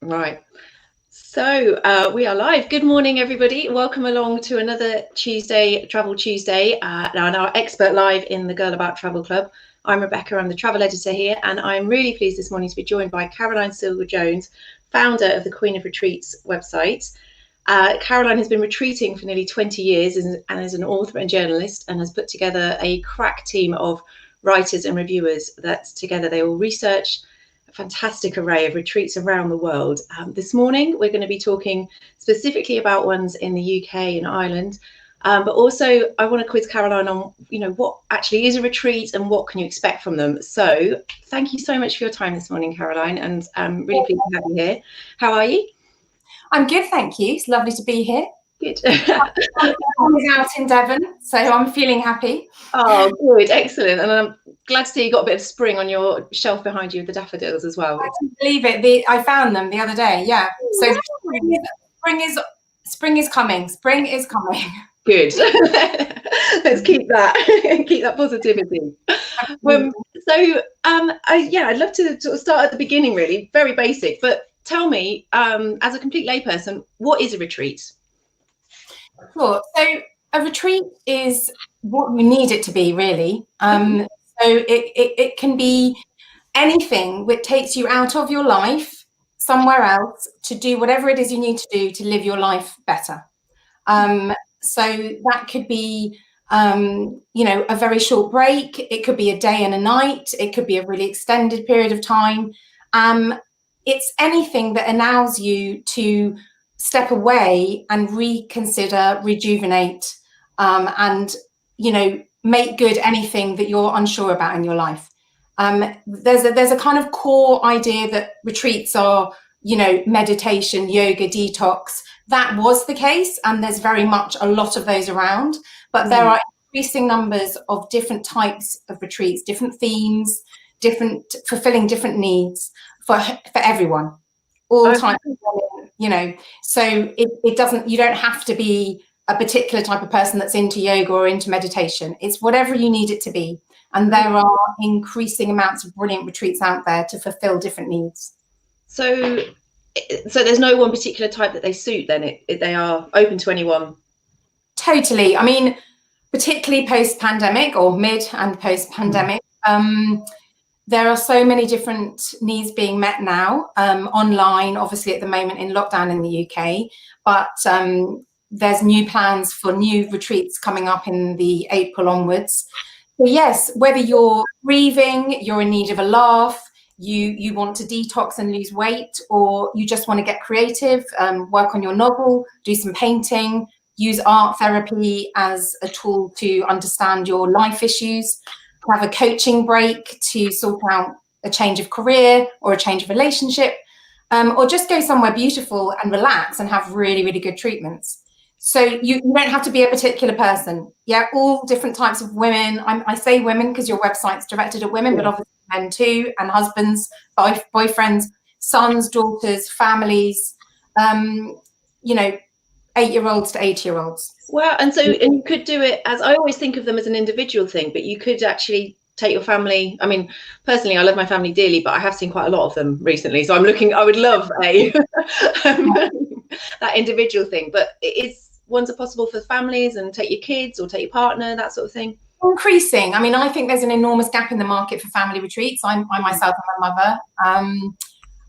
Right. So we are live. Good morning, everybody. Welcome along to another Tuesday, Travel Tuesday, and our expert live in the Girl About Travel Club. I'm Rebecca, I'm the travel editor here, and I'm really pleased this morning to be joined by Caroline Sylger Jones, founder of the Queen of Retreats website. Caroline has been retreating for nearly 20 years and is an author and journalist, and has put together a crack team of writers and reviewers that together they all research fantastic array of retreats around the world. This morning we're going to be talking specifically about ones in the UK and Ireland, but also I want to quiz Caroline on what actually is a retreat and what can you expect from them. So thank you so much for your time this morning, Caroline, and I'm really pleased to have you here. How are you? I'm good, thank you. It's lovely to be here. Good. I'm out in Devon, so I'm feeling happy. Oh, good, excellent. And I'm glad to see you got a bit of spring on your shelf behind you with the daffodils as well. I can't believe it. I found them the other day. Yeah. So spring is coming. Spring is coming. Good. Let's keep that positivity. I'd love to sort of start at the beginning, really, very basic. But tell me, as a complete layperson, what is a retreat? Sure. So a retreat is what you need it to be, really. So it can be anything which takes you out of your life somewhere else to do whatever it is you need to do to live your life better. So that could be, a very short break. It could be a day and a night. It could be a really extended period of time. It's anything that allows you to step away and reconsider, rejuvenate, and make good anything that you're unsure about in your life. There's a kind of core idea that retreats are, meditation, yoga, detox. That was the case, and there's very much a lot of those around, but there are increasing numbers of different types of retreats, different themes, fulfilling different needs for everyone, all types of women, so it doesn't, you don't have to be a particular type of person that's into yoga or into meditation. It's whatever you need it to be. And there are increasing amounts of brilliant retreats out there to fulfill different needs. So there's no one particular type that they suit then? They are open to anyone? Totally. I mean, particularly post-pandemic or mid and post-pandemic, there are so many different needs being met now, online, obviously at the moment in lockdown in the UK, but there's new plans for new retreats coming up in the April onwards. So yes, whether you're grieving, you're in need of a laugh, you want to detox and lose weight, or you just want to get creative, work on your novel, do some painting, use art therapy as a tool to understand your life issues, have a coaching break to sort out a change of career or a change of relationship, or just go somewhere beautiful and relax and have really, really good treatments. So you don't have to be a particular person. Yeah, all different types of women. I say women because your website's directed at women, but obviously men too, and husbands, boyfriends, sons, daughters, families, 8-year-olds to 80-year-olds. Wow. And you could do it as, I always think of them as an individual thing, but you could actually take your family. I mean, personally, I love my family dearly, but I have seen quite a lot of them recently. So I would love that individual thing, but ones are possible for families, and take your kids or take your partner, that sort of thing. Increasing. I mean, I think there's an enormous gap in the market for family retreats. I myself am a mother.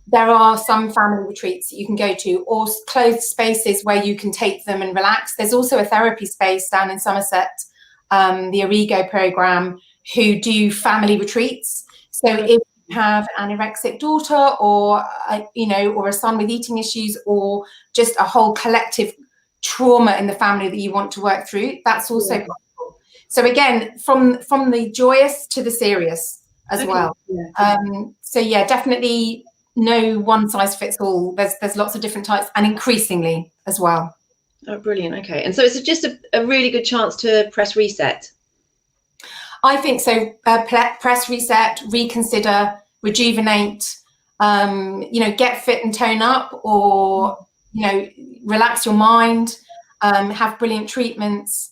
There are some family retreats that you can go to, or closed spaces where you can take them and relax. There's also a therapy space down in Somerset, the Origo program, who do family retreats. So if you have an anorexic daughter, or or a son with eating issues, or just a whole collective trauma in the family that you want to work through, that's also possible. So again, from the joyous to the serious as well. So yeah, definitely no one size fits all. There's lots of different types, and increasingly as well. Oh, brilliant. Okay. And so it's just a really good chance to press reset. I think so. Press reset, reconsider, rejuvenate, get fit and tone up, or relax your mind, have brilliant treatments,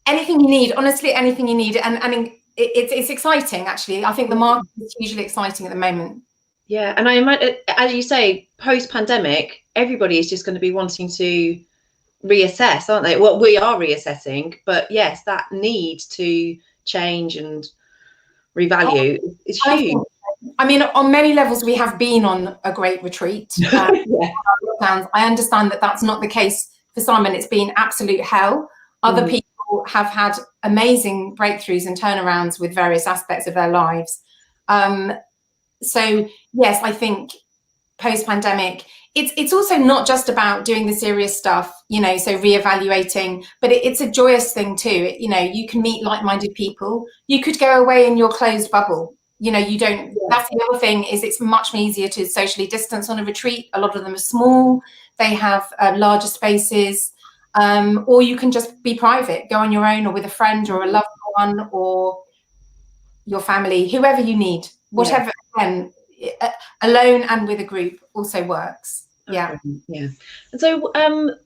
anything you need, honestly, anything you need. And it's exciting, actually. I think the market is hugely exciting at the moment. Yeah, and I imagine, as you say, post-pandemic, everybody is just going to be wanting to reassess, aren't they? Well, we are reassessing, but yes, that need to change and revalue is huge. I mean, on many levels, we have been on a great retreat. Yeah. I understand that that's not the case for Simon. It's been absolute hell. Other people have had amazing breakthroughs and turnarounds with various aspects of their lives. So yes, I think post-pandemic, it's also not just about doing the serious stuff, you know, so reevaluating, but it's a joyous thing too. You know, you can meet like-minded people. You could go away in your closed bubble. You know, you don't, that's the other thing, is it's much easier to socially distance on a retreat. A lot of them are small, they have larger spaces, or you can just be private, go on your own or with a friend or a loved one or your family, whoever you need, whatever. Again, alone and with a group also works. Yeah. Yeah. And so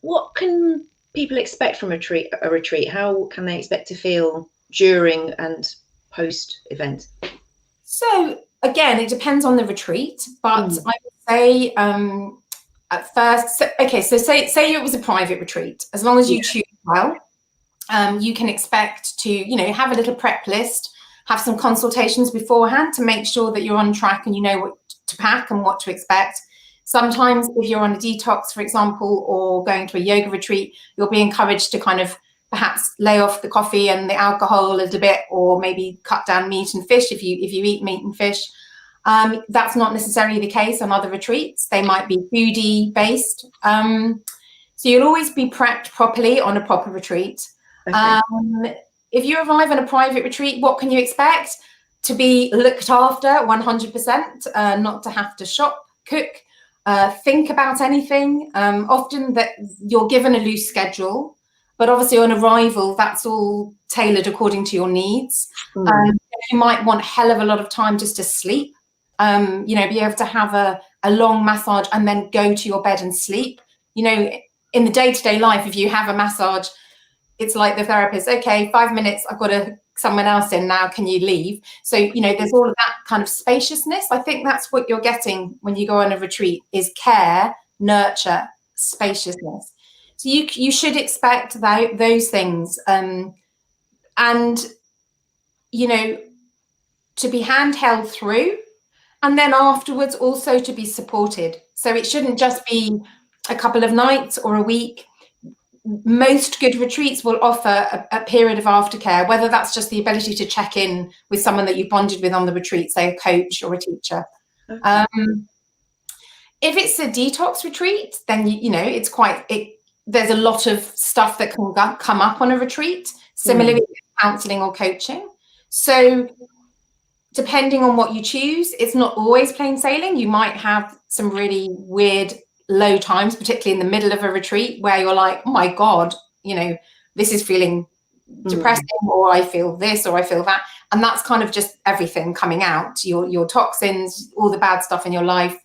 what can people expect from a retreat? How can they expect to feel during and post event? So again, it depends on the retreat, but I would say at first, so say it was a private retreat, as long as you choose well, you can expect to, you know, have a little prep list, have some consultations beforehand to make sure that you're on track and you know what to pack and what to expect. Sometimes if you're on a detox, for example, or going to a yoga retreat, you'll be encouraged to kind of perhaps lay off the coffee and the alcohol a little bit, or maybe cut down meat and fish if you eat meat and fish. That's not necessarily the case on other retreats. They might be foodie based. So you'll always be prepped properly on a proper retreat. Okay. If you arrive on a private retreat, what can you expect? To be looked after 100%, not to have to shop, cook, think about anything. Often that you're given a loose schedule, but obviously on arrival, that's all tailored according to your needs. You might want a hell of a lot of time just to sleep, you know, be able to have a long massage and then go to your bed and sleep. You know, in the day-to-day life, if you have a massage, it's like the therapist, okay, 5 minutes, I've got someone else in now, can you leave? So, you know, there's all of that kind of spaciousness. I think that's what you're getting when you go on a retreat, is care, nurture, spaciousness. So you should expect those things. And, you know, to be handheld through, and then afterwards also to be supported. So it shouldn't just be a couple of nights or a week. Most good retreats will offer a period of aftercare, whether that's just the ability to check in with someone that you bonded with on the retreat, say a coach or a teacher. Okay. If it's a detox retreat, then you know it's there's a lot of stuff that can come up on a retreat, similarly with counselling or coaching. So depending on what you choose, it's not always plain sailing. You might have some really weird low times, particularly in the middle of a retreat, where you're like, oh my God, you know, this is feeling depressing, or I feel this, or I feel that. And that's kind of just everything coming out, your toxins, all the bad stuff in your life,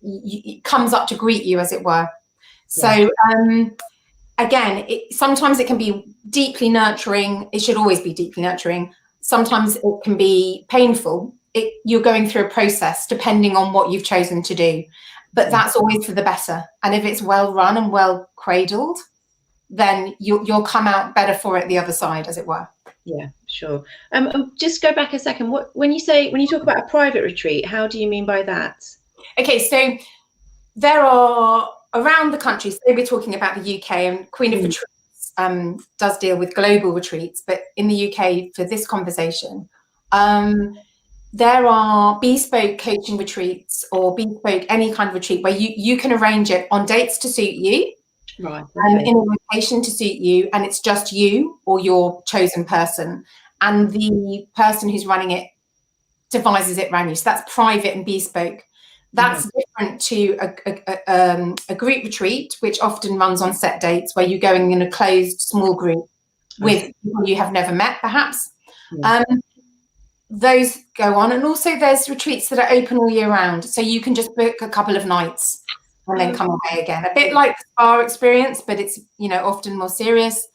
it comes up to greet you, as it were. So again, sometimes it can be deeply nurturing. It should always be deeply nurturing. Sometimes it can be painful. You're going through a process depending on what you've chosen to do. But that's always for the better. And if it's well run and well cradled, then you'll come out better for it the other side, as it were. Yeah, sure. Just go back a second. When you talk about a private retreat, how do you mean by that? Okay, so there are around the country, so we're talking about the UK, and Queen of Retreats does deal with global retreats, but in the UK for this conversation, there are bespoke coaching retreats or bespoke any kind of retreat where you can arrange it on dates to suit you, right? Okay. In a location to suit you, and it's just you or your chosen person, and the person who's running it devises it around you. So that's private and bespoke. That's different to a group retreat, which often runs on set dates where you're going in a closed small group with people you have never met, perhaps. Those go on, and also there's retreats that are open all year round, so you can just book a couple of nights and then come away again, a bit like the spa experience, but it's, you know, often more serious,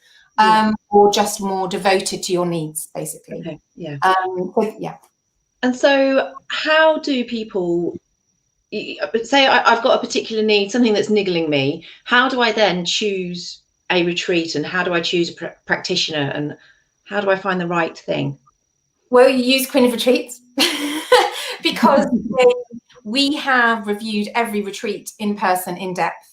or just more devoted to your needs, basically. Okay. Yeah. But, yeah. And so how do people say I've got a particular need, something that's niggling me. How do I then choose a retreat, and how do I choose a practitioner, and how do I find the right thing? Well, you use Queen of Retreats because we have reviewed every retreat in person, in depth.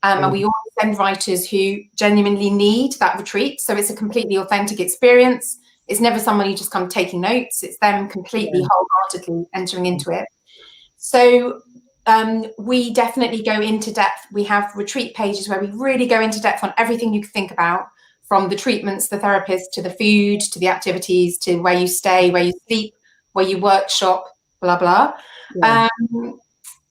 And we always send writers who genuinely need that retreat. So it's a completely authentic experience. It's never someone who just come taking notes. It's them completely wholeheartedly entering into it. So we definitely go into depth. We have retreat pages where we really go into depth on everything you can think about, from the treatments, the therapists, to the food, to the activities, to where you stay, where you sleep, where you workshop, blah, blah. Yeah.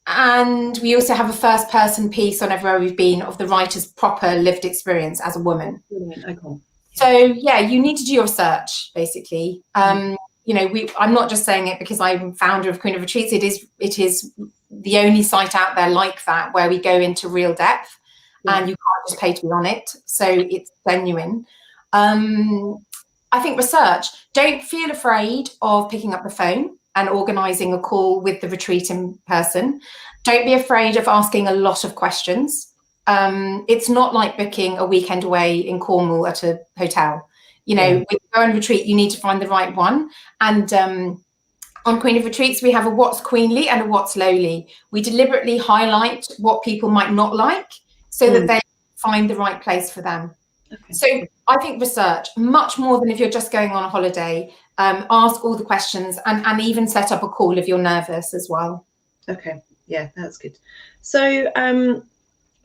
And we also have a first person piece on everywhere we've been of the writer's proper lived experience as a woman. Okay. So yeah, you need to do your research, basically. You know, I'm not just saying it because I'm founder of Queen of Retreats. It is the only site out there like that, where we go into real depth, and you can't just pay to be on it. So it's genuine. I think research. Don't feel afraid of picking up the phone and organising a call with the retreat in person. Don't be afraid of asking a lot of questions. It's not like booking a weekend away in Cornwall at a hotel. You know, when you go on retreat, you need to find the right one. And on Queen of Retreats, we have a what's queenly and a what's lowly. We deliberately highlight what people might not like so that they find the right place for them. Okay. So I think research, much more than if you're just going on a holiday. Ask all the questions, and even set up a call if you're nervous as well. Okay, yeah, that's good. So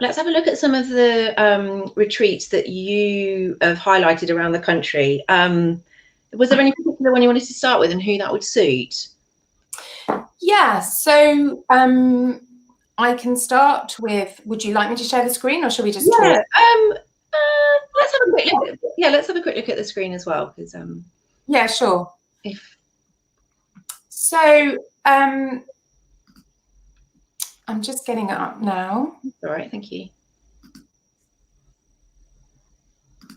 let's have a look at some of the retreats that you have highlighted around the country. Was there any particular one you wanted to start with, and who that would suit? Yeah, so I can start with, would you like me to share the screen, or should we just talk? Let's have a quick look. Let's have a quick look at the screen as well, because yeah, sure. So I'm just getting it up now. All right, thank you.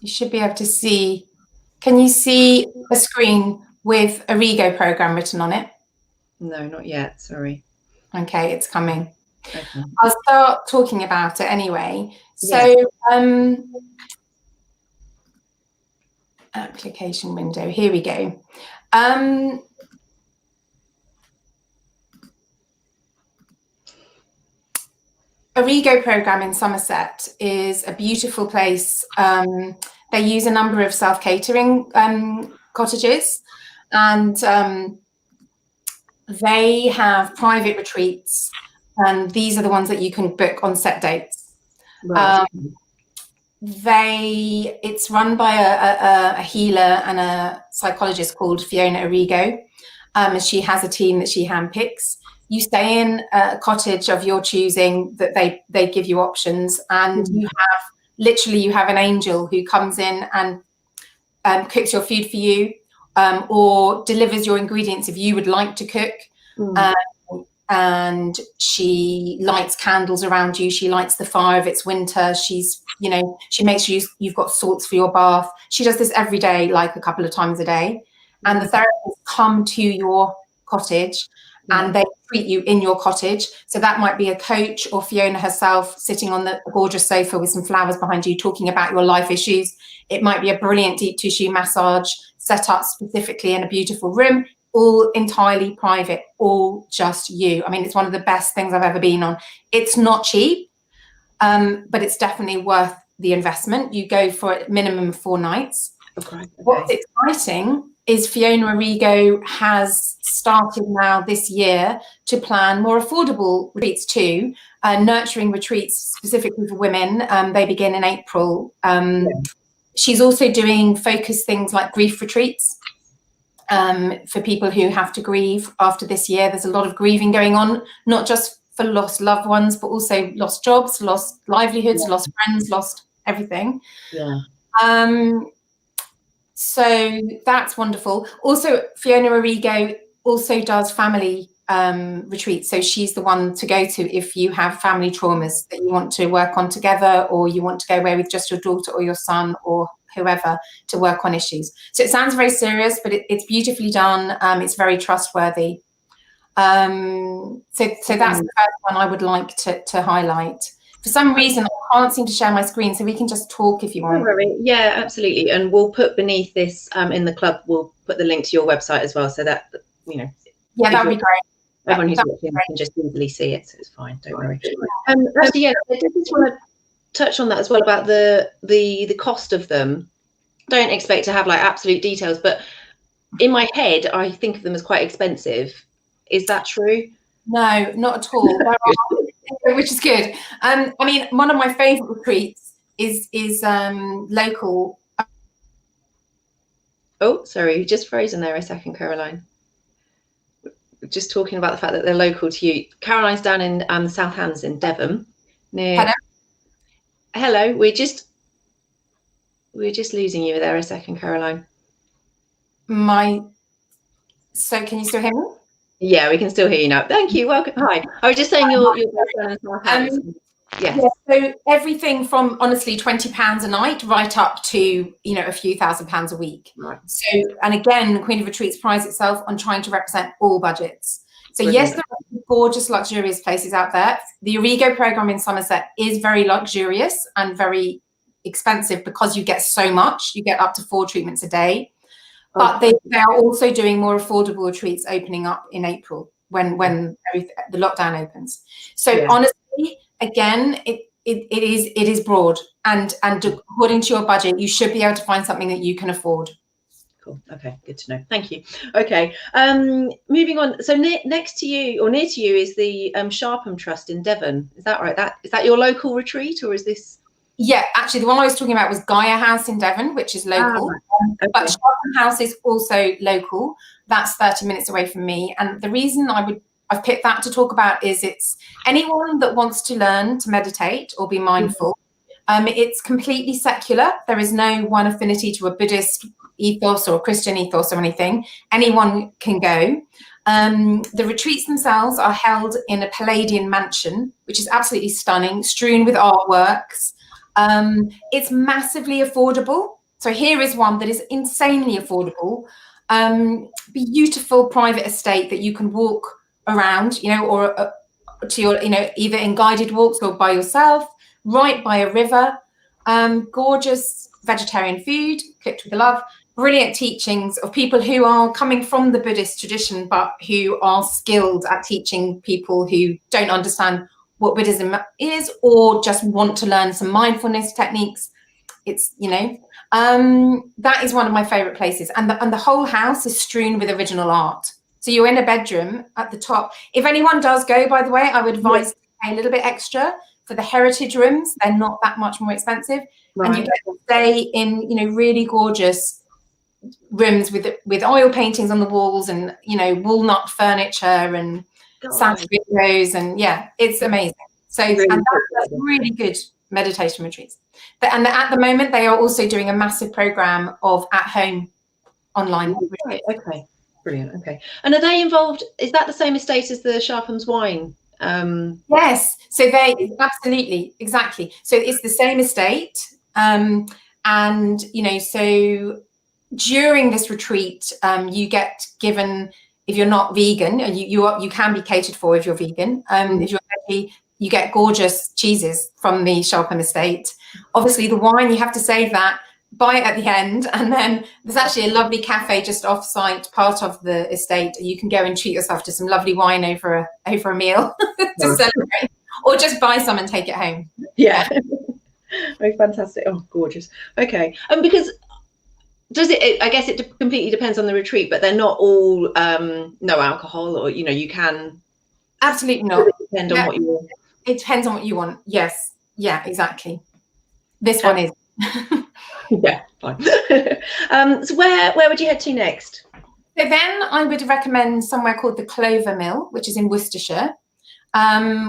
You should be able to see. Can you see a screen with a Rego program written on it? No, not yet. Sorry. Okay, it's coming. Okay. I'll start talking about it anyway. So, application window. Here we go. A Rego program in Somerset is a beautiful place. They use a number of self-catering cottages, and they have private retreats, and these are the ones that you can book on set dates. Right. It's run by a healer and a psychologist called Fiona Arrigo, and she has a team that she handpicks. You stay in a cottage of your choosing, that they give you options, and you have an angel who comes in and cooks your food for you, or delivers your ingredients if you would like to cook. And she lights candles around you. She lights the fire if it's winter. She makes sure you've got salts for your bath. She does this every day, like a couple of times a day. And the therapists come to your cottage and they treat you in your cottage. So that might be a coach or Fiona herself sitting on the gorgeous sofa with some flowers behind you, talking about your life issues. It might be a brilliant deep tissue massage set up specifically in a beautiful room, all entirely private, all just you. I mean, it's one of the best things I've ever been on. It's not cheap, but it's definitely worth the investment. You go for a minimum of 4 nights. Okay. What's exciting is Fiona Arrigo has started now this year to plan more affordable retreats too, nurturing retreats specifically for women. They begin in April. She's also doing focused things like grief retreats for people who have to grieve after this year. There's a lot of grieving going on, not just for lost loved ones, but also lost jobs, lost livelihoods, lost friends, lost everything. So that's wonderful. Also, Fiona Arrigo also does family retreats. So she's the one to go to if you have family traumas that you want to work on together, or you want to go away with just your daughter or your son or whoever to work on issues. So it sounds very serious, but it's beautifully done. It's very trustworthy. So that's the first one I would like to highlight. For some reason, I can't seem to share my screen, so we can just talk if you want. Yeah, absolutely. And we'll put beneath this in the club, we'll put the link to your website as well, so that, you know. Yeah, that would be great. Everyone who's watching can just easily see it, so it's fine. Don't worry. Actually, yeah, I just want to touch on that as well about the cost of them. Don't expect to have like absolute details, but in my head, I think of them as quite expensive. Is that true? No, not at all. Which is good. I mean, one of my favourite retreats is local. Oh, sorry, you just frozen there a second, Caroline. Just talking about the fact that they're local to you. Caroline's down in the South Hands in Devon. Hello. We're just losing you there a second, Caroline. So can you still hear me? Yeah, we can still hear you now. Thank you. Welcome. Hi. I was just saying you're down in South Hands. Yes. Yeah, so everything from honestly £20 a night right up to, you know, a few £1,000s a week. Right. So, and again, Queen of Retreats prides itself on trying to represent all budgets. So brilliant. Yes, there are gorgeous, luxurious places out there. The Origo program in Somerset is very luxurious and very expensive because you get so much. You get up to 4 treatments a day. But they are also doing more affordable retreats opening up in April when the lockdown opens. So honestly, again, it is broad, and according to your budget, you should be able to find something that you can afford. Cool. Okay, good to know. Thank you. Okay, moving on. So next to you or near to you is the Sharpham Trust in Devon. Is that right? Is that your local retreat, or is this? Yeah, actually, the one I was talking about was Gaia House in Devon, which is local. Okay. But Sharpham House is also local. That's 30 minutes away from me. And the reason I've picked that to talk about is it's anyone that wants to learn to meditate or be mindful. It's completely secular. There is no one affinity to a Buddhist ethos or a Christian ethos or anything. Anyone can go. The retreats themselves are held in a Palladian mansion, which is absolutely stunning, strewn with artworks. It's massively affordable. So here is one that is insanely affordable. Beautiful private estate that you can walk around, you know, or to your, you know, either in guided walks or by yourself, right by a river. Gorgeous vegetarian food cooked with love. Brilliant teachings of people who are coming from the Buddhist tradition, but who are skilled at teaching people who don't understand what Buddhism is or just want to learn some mindfulness techniques. It's, you know, that is one of my favorite places. And the whole house is strewn with original art. So you're in a bedroom at the top. If anyone does go, by the way, I would advise to pay a little bit extra for the heritage rooms. They're not that much more expensive. Right. And you get to stay in, you know, really gorgeous rooms with oil paintings on the walls and, you know, walnut furniture and Santa windows, and yeah, it's amazing. So really, and that's really good meditation retreats. And at the moment, they are also doing a massive program of at-home online retreats. Okay, brilliant. Okay, and are they involved? Is that the same estate as the Sharpham's Wine? Yes. So they absolutely, exactly. So it's the same estate, and you know, so during this retreat, you get given. If you're not vegan, you can be catered for if you're vegan. If you're veggie, you get gorgeous cheeses from the Sharpham estate. Obviously, the wine, you have to save that, buy it at the end. And then there's actually a lovely cafe just off-site, part of the estate. You can go and treat yourself to some lovely wine over a meal to celebrate. Or just buy some and take it home. Yeah. Oh, fantastic. Oh, gorgeous. Okay. Because... I guess it completely depends on the retreat, but they're not all no alcohol, or, you know, you can absolutely not. Depend on what you want. It depends on what you want. Yes. Yeah, exactly. This one is. Yeah, fine. So where would you head to next? So then I would recommend somewhere called the Clover Mill, which is in Worcestershire,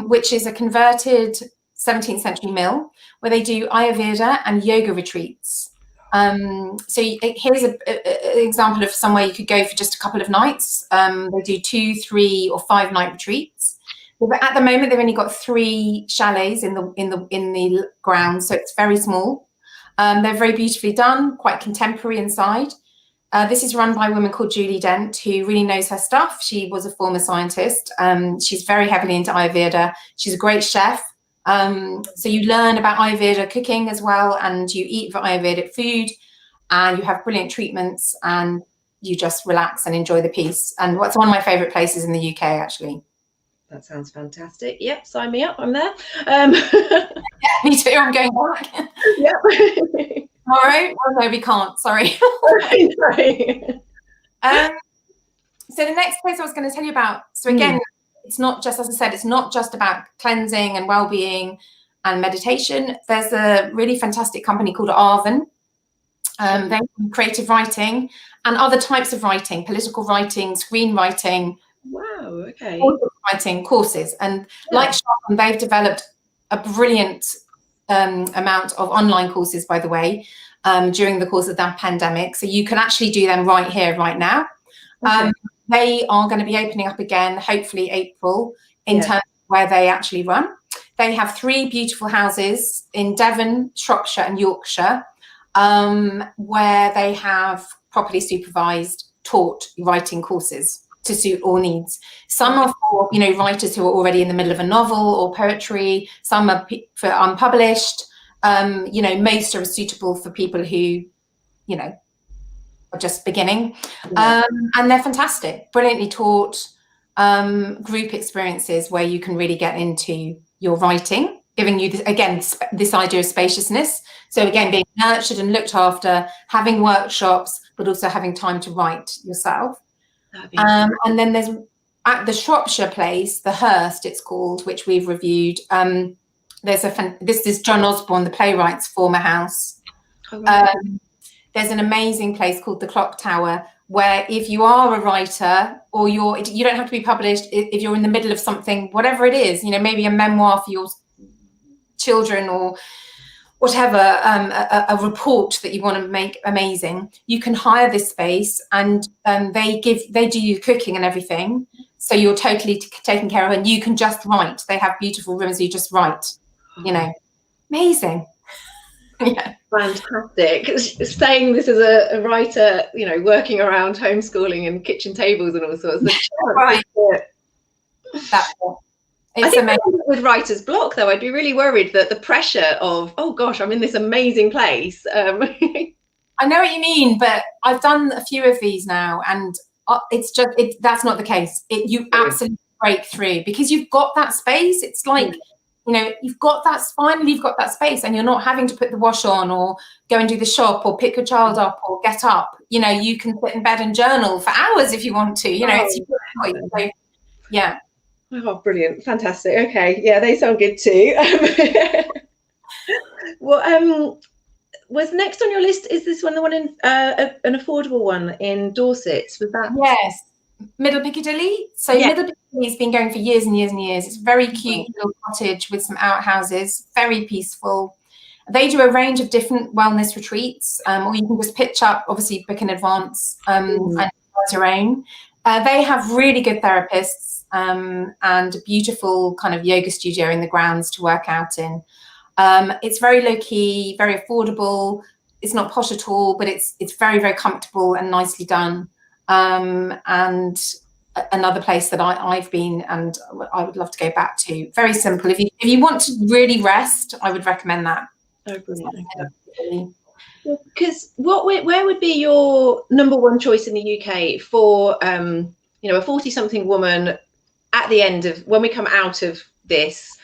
which is a converted 17th century mill where they do Ayurveda and yoga retreats. So here's an example of somewhere you could go for just a couple of nights. They do 2, 3 or 5 night retreats. But at the moment, they've only got 3 chalets in the ground, so it's very small. They're very beautifully done, quite contemporary inside. This is run by a woman called Julie Dent, who really knows her stuff. She was a former scientist. She's very heavily into Ayurveda. She's a great chef. So you learn about Ayurveda cooking as well, and you eat Ayurvedic food, and you have brilliant treatments, and you just relax and enjoy the peace. And what's one of my favourite places in the UK, actually. That sounds fantastic. Yep, sign me up. I'm there. Yeah, me too. I'm going back. Yep. All right. Oh, no, we can't. Sorry. So the next place I was going to tell you about. So again, it's not just, as I said, it's not just about cleansing and well-being and meditation. There's a really fantastic company called Arvin. They do creative writing and other types of writing, political writing, screenwriting. Wow. Okay. Writing courses, and like Sharpen, they've developed a brilliant amount of online courses, by the way, during the course of that pandemic. So you can actually do them right here, right now. Okay. They are going to be opening up again, hopefully April, in terms of where they actually run. They have 3 beautiful houses in Devon, Shropshire and Yorkshire, where they have properly supervised, taught writing courses to suit all needs. Some are for, writers who are already in the middle of a novel or poetry. Some are for unpublished. Most are suitable for people who, are just beginning. And they're fantastic, brilliantly taught group experiences where you can really get into your writing, giving you, this idea of spaciousness. So again, being nurtured and looked after, having workshops, but also having time to write yourself. And then there's at the Shropshire place, the Hurst it's called, which we've reviewed. This is John Osborne, the playwright's former house. There's an amazing place called the Clock Tower, where if you are a writer or you don't have to be published, if you're in the middle of something, whatever it is, maybe a memoir for your children or whatever, a report that you want to make amazing, you can hire this space, and they do your cooking and everything. So you're totally taken care of, and you can just write. They have beautiful rooms where you just write, amazing. Yeah. Fantastic. Saying this as a writer, working around homeschooling and kitchen tables and all sorts. Right. That's it. I think with writer's block, though, I'd be really worried that the pressure of, oh gosh, I'm in this amazing place. I know what you mean, but I've done a few of these now, and it's just that's not the case. You absolutely break through because you've got that space. It's like you've got that space, and you're not having to put the wash on or go and do the shop or pick your child up or get up. You can sit in bed and journal for hours if you want to. It's your choice. So, yeah. Oh, brilliant. Fantastic. Okay. Yeah, they sound good too. Well, was next on your list, is this one the one in an affordable one in Dorset? Was that? Yes. Middle Piccadilly. So Middle Piccadilly has been going for years and years and years. It's a very cute little cottage with some outhouses, very peaceful. They do a range of different wellness retreats, or you can just pitch up, obviously book in advance and as your own. They have really good therapists, and a beautiful kind of yoga studio in the grounds to work out in. It's very low key, very affordable. It's not posh at all, but it's very, very comfortable and nicely done. And another place that I've been and I would love to go back to. Very simple. If you want to really rest, I would recommend that. Oh, brilliant. Because where would be your number one choice in the UK for a 40-something woman at the end of when we come out of this?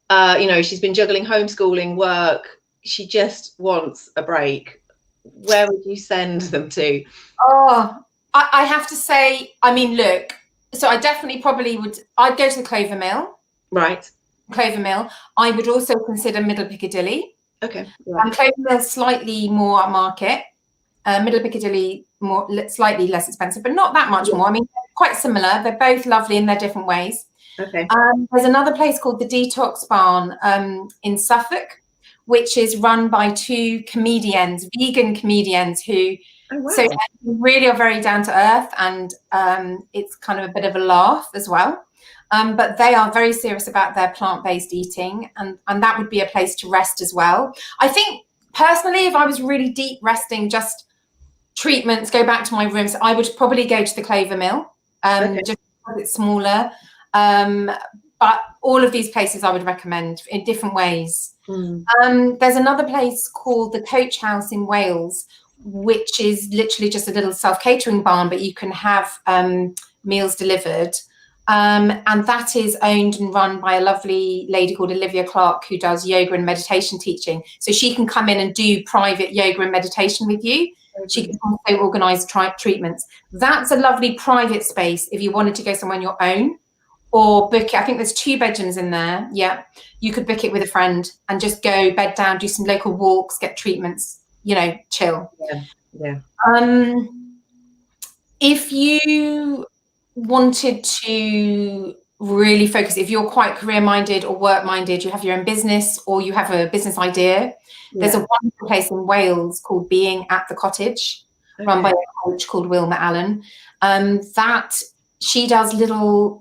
She's been juggling homeschooling, work. She just wants a break. Where would you send them to? Oh, I have to say, look. So I definitely probably would. I'd go to the Clover Mill. Right. Clover Mill. I would also consider Middle Piccadilly. Okay. Yeah. And Clover Mill slightly more upmarket. Middle Piccadilly slightly less expensive, but not that much more. Quite similar. They're both lovely in their different ways. Okay. There's another place called the Detox Barn in Suffolk, which is run by 2 comedians, vegan comedians who so really are very down to earth, and it's kind of a bit of a laugh as well. But they are very serious about their plant-based eating, and that would be a place to rest as well. I think personally, if I was really deep resting, just treatments, go back to my room. So I would probably go to the Clover Mill, just because it's smaller. But all of these places I would recommend in different ways. There's another place called the Coach House in Wales, which is literally just a little self-catering barn, but you can have meals delivered. And that is owned and run by a lovely lady called Olivia Clark, who does yoga and meditation teaching. So she can come in and do private yoga and meditation with you. She can also organise treatments. That's a lovely private space if you wanted to go somewhere on your own, or book it. I think there's 2 bedrooms in there. Yeah, you could book it with a friend and just go bed down, do some local walks, get treatments, you know, chill. Yeah. If you wanted to really focus, if you're quite career-minded or work-minded, you have your own business or you have a business idea, there's a wonderful place in Wales called Being at the Cottage, run by a coach called Wilma Allen. That she does little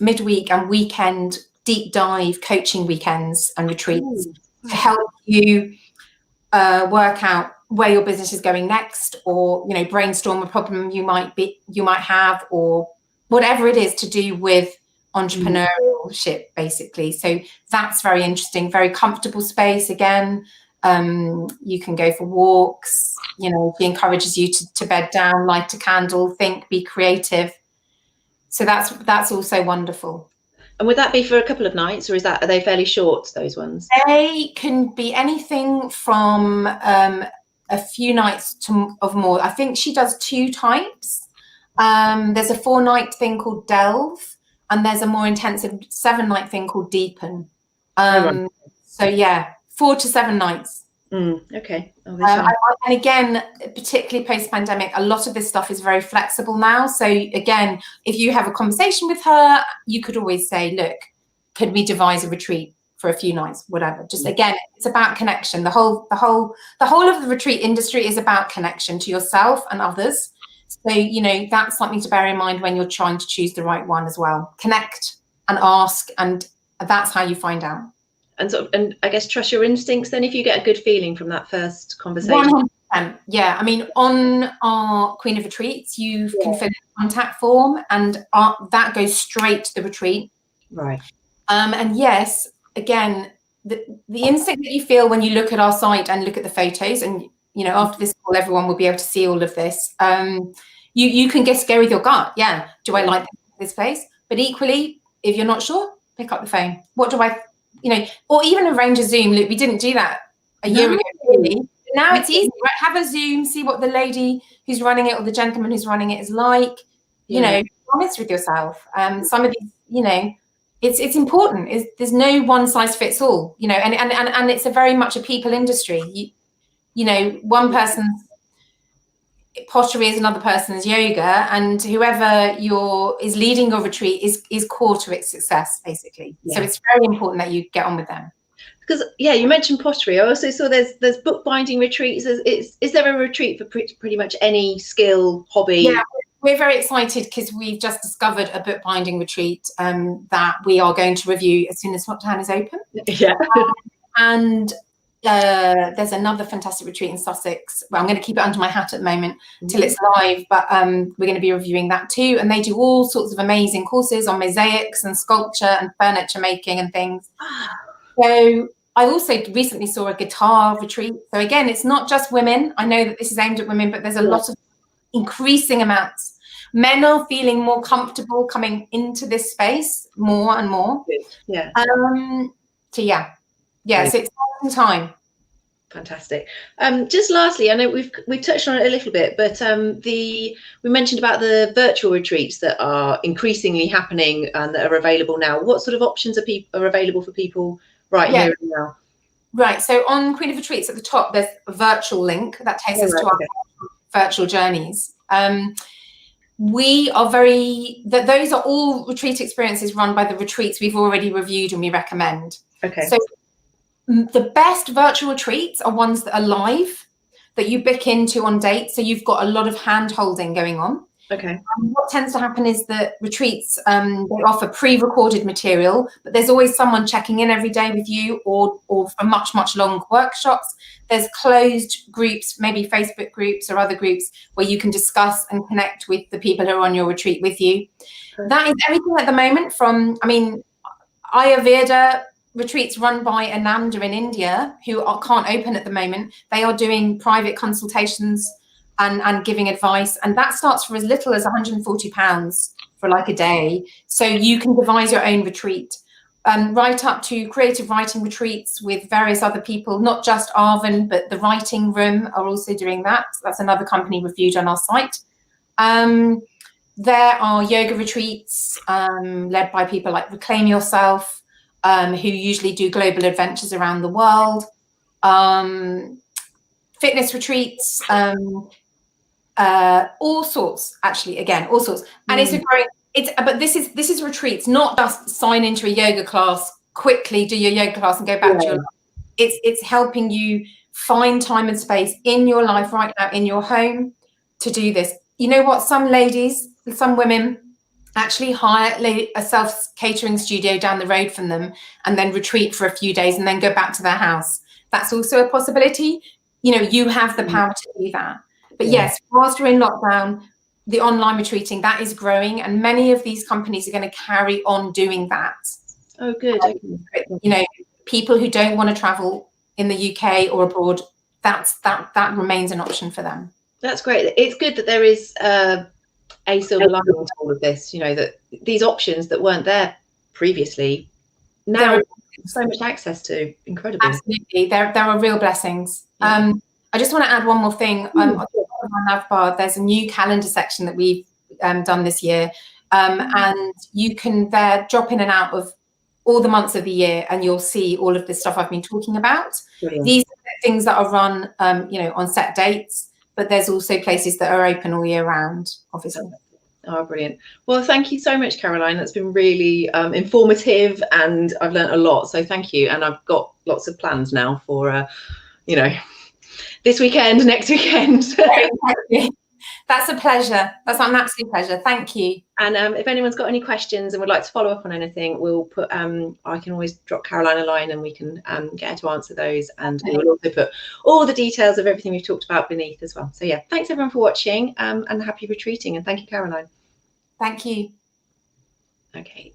midweek and weekend deep dive coaching weekends and retreats to help you work out where your business is going next, or, you know, brainstorm a problem you might have, or whatever it is to do with entrepreneurship, basically. So that's very interesting, very comfortable space. Again, you can go for walks, you know, she encourages you to bed down, light a candle, think, be creative. So that's also wonderful. And would that be for a couple of nights, or are they fairly short, those ones? They can be anything from a few nights of more. I think she does 2 types. There's a 4-night thing called Delve, and there's a more intensive 7-night thing called Deepen. So yeah, 4 to 7 nights. Okay. And again, particularly post-pandemic, a lot of this stuff is very flexible now. So again, if you have a conversation with her, you could always say, look, could we devise a retreat for a few nights, whatever. Just again, it's about connection. The whole of the retreat industry is about connection to yourself and others. So, you know, that's something to bear in mind when you're trying to choose the right one as well. Connect and ask, and that's how you find out. And I guess trust your instincts then, if you get a good feeling from that first conversation. 100%. Yeah, I mean, on our Queen of Retreats, you can fill in a contact form, and that goes straight to the retreat. Right. And yes, again, the instinct that you feel when you look at our site and look at the photos, and, you know, after this call, everyone will be able to see all of this. You can just go with your gut. Yeah, do I like this place? But equally, if you're not sure, pick up the phone. What do I, you know, or even arrange a Zoom. Look, we didn't do that a year ago, really. Now it's easy, right? Have a Zoom, see what the lady who's running it or the gentleman who's running it is like. You know, be honest with yourself. Some of these, you know, it's important. There's no one size fits all. You know, and it's a very much a people industry. You know, one person's pottery is another person's yoga, and whoever is leading your retreat is core to its success, basically. So it's very important that you get on with them. Because you mentioned pottery. I also saw there's bookbinding retreats. Is there a retreat for pretty much any skill, hobby? Yeah, we're very excited because we've just discovered a bookbinding retreat that we are going to review as soon as lockdown is open. Yeah. And there's another fantastic retreat in Sussex. Well, I'm going to keep it under my hat at the moment till it's live, but we're going to be reviewing that too. And they do all sorts of amazing courses on mosaics and sculpture and furniture making and things. So I also recently saw a guitar retreat. So again, it's not just women. I know that this is aimed at women, but there's a lot of increasing amounts. Men are feeling more comfortable coming into this space more and more. Yeah. So so it's time. Fantastic. Just lastly, I know we've touched on it a little bit, but we mentioned about the virtual retreats that are increasingly happening and that are available now. What sort of options are available for people here and now? Right. So on Queen of Retreats at the top, there's a virtual link that takes us to our virtual journeys. We are those are all retreat experiences run by the retreats we've already reviewed and we recommend. Okay. So the best virtual retreats are ones that are live, that you book into on date. So you've got a lot of hand holding going on. Okay. What tends to happen is that retreats, they offer pre-recorded material, but there's always someone checking in every day with you, or for much long workshops. There's closed groups, maybe Facebook groups or other groups, where you can discuss and connect with the people who are on your retreat with you. Okay. That is everything at the moment. From, I mean, Ayurveda retreats run by Ananda in India, who can't open at the moment. They are doing private consultations and giving advice, and that starts for as little as £140 for like a day. So you can devise your own retreat, right up to creative writing retreats with various other people, not just Arvin, but the Writing Room are also doing that. That's another company reviewed on our site. There are yoga retreats led by people like Reclaim Yourself, who usually do global adventures around the world. Fitness retreats, all sorts, actually, again, all sorts. And it's a great, but this is retreats, not just sign into a yoga class, quickly do your yoga class and go back to your life. It's helping you find time and space in your life right now, in your home, to do this. You know what? Some ladies, some women actually hire a self-catering studio down the road from them and then retreat for a few days and then go back to their house. That's also a possibility. You know, you have the power to do that. But yes, whilst we're in lockdown, the online retreating, that is growing, and many of these companies are going to carry on doing that. Oh, good. You know, people who don't want to travel in the UK or abroad, that remains an option for them. That's great. It's good that there is a silver lining to all of this, you know, that these options that weren't there previously, now so much access to. Incredible. Absolutely. There are real blessings. Yeah. I just want to add one more thing. On our nav bar, there's a new calendar section that we've done this year, and you can there drop in and out of all the months of the year, and you'll see all of the stuff I've been talking about. Brilliant. These are things that are run, you know, on set dates, but there's also places that are open all year round, obviously. Oh, brilliant. Well, thank you so much, Caroline. That's been really informative, and I've learned a lot. So thank you. And I've got lots of plans now for, you know, this weekend, next weekend. That's a pleasure. That's an absolute pleasure. Thank you. And if anyone's got any questions and would like to follow up on anything, we'll put, I can always drop Caroline a line and we can get her to answer those. And we will also put all the details of everything we've talked about beneath as well. So yeah, thanks everyone for watching, and happy retreating. And thank you, Caroline. Thank you. Okay.